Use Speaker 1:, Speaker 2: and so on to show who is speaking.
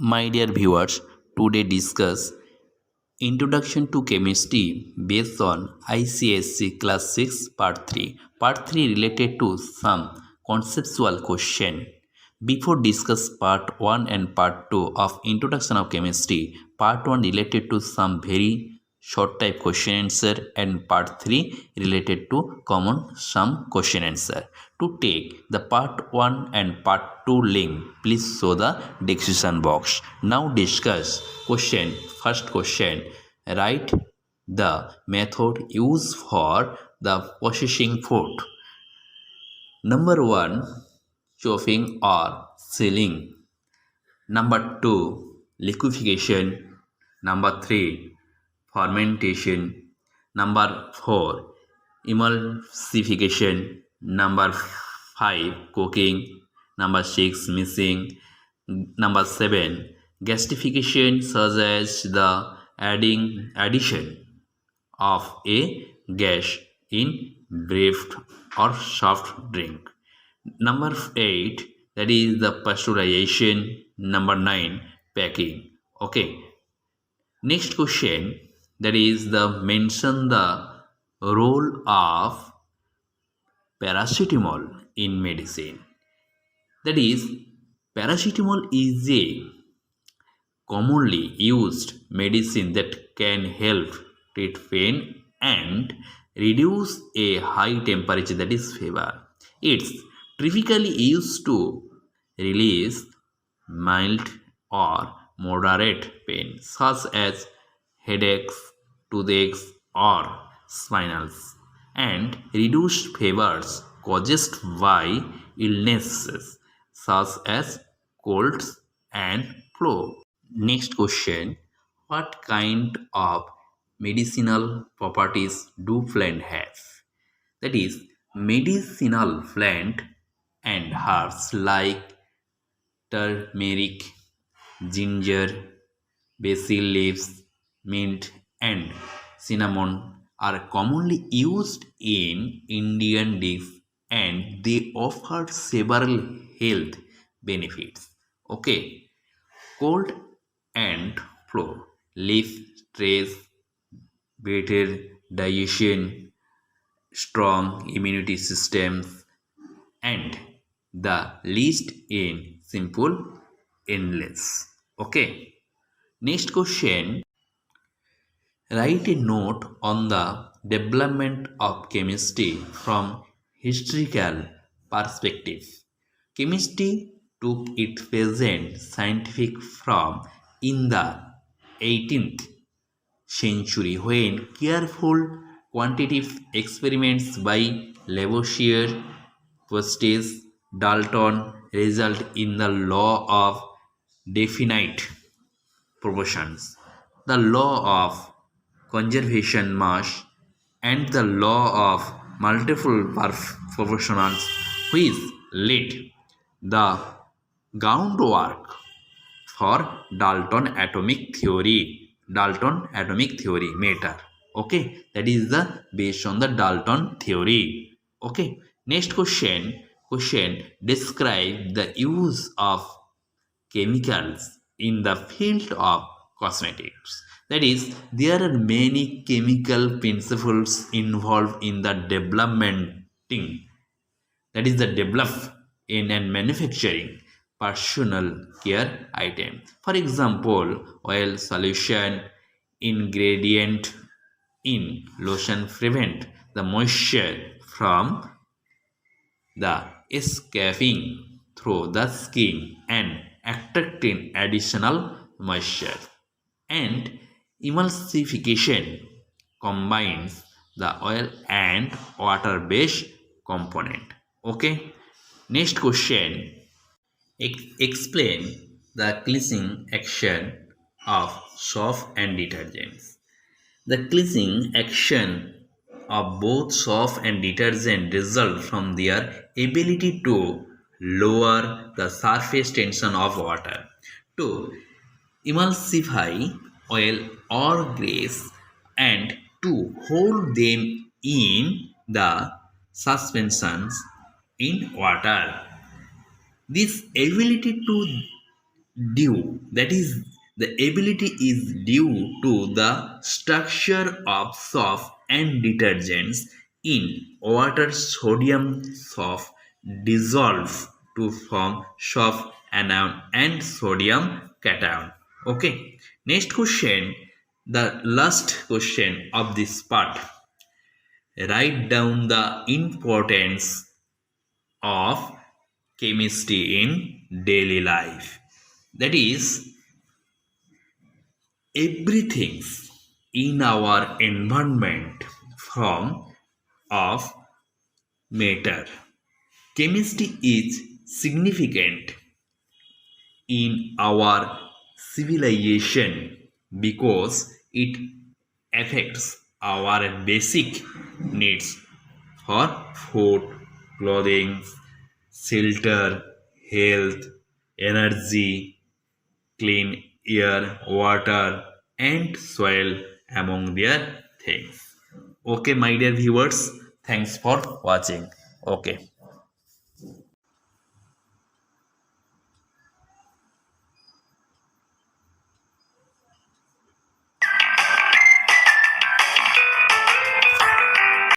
Speaker 1: My dear viewers, today discuss Introduction to Chemistry based on ICSC Class 6 Part 3. Part 3 related to some conceptual question. Before discuss Part 1 and Part 2 of Introduction of Chemistry, Part 1 related to some very short type question answer and Part 3 related to common sum question answer. To take the Part 1 and Part 2 link, please show the description box. Now discuss question. First question. Write the method used for the processing food. Number 1. Chopping or sealing. Number 2. Liquefaction. Number 3. Fermentation. Number 4. Emulsification. Number 5. Cooking. Number 6. Mixing. Number 7. Gasification, such as the addition of a gas in breast or soft drink. Number 8, that is the pasteurization. Number 9, packing. Okay. Next question, that is the mention the role of paracetamol in medicine. That is, paracetamol is a commonly used medicine that can help treat pain and reduce a high temperature, that is fever. It's typically used to release mild or moderate pain such as headaches, toothaches, or spinals, and reduce fevers caused by illnesses such as colds and flu. Next question. What kind of medicinal properties do plant have? That is, medicinal plant and herbs like turmeric, ginger, basil leaves, mint, and cinnamon are commonly used in Indian dishes and they offer several health benefits. Okay. Cold and flu, leaf stress, better digestion, strong immunity systems, and the list in simple endless. Okay. Next question. Write a note on the development of chemistry from historical perspective. Chemistry took its present scientific form in the 18th century when careful quantitative experiments by Lavoisier, Pasteur, Dalton result in the law of definite proportions, the law of conservation mass, and the law of multiple proportions, which laid the groundwork for Dalton atomic theory matter. Okay, that is the based on the Dalton theory. Okay, next question. Describe the use of chemicals in the field of cosmetics. That is, there are many chemical principles involved in the developmenting, that is the develop in and manufacturing personal care item. For example, oil solution ingredient in lotion prevent the moisture from the escaping through the skin and attracting additional moisture. And emulsification combines the oil and water based component. Okay. Next question. Explain the cleansing action of soap and detergents. The cleansing action of both soap and detergent result from their ability to lower the surface tension of water, to emulsify oil or grease, and to hold them in the suspensions in water. This ability to due, that is, the ability is due to the structure of soap and detergents in water. Sodium soap dissolve to form soap anion and sodium cation. Okay, next question, the last question of this part. Write down the importance of chemistry in daily life. That is, everything in our environment from of matter. Chemistry is significant in our civilization because it affects our basic needs for food, clothing, shelter, health, energy, clean air, water, and soil, among their things. Okay, my dear viewers, thanks for watching. Okay.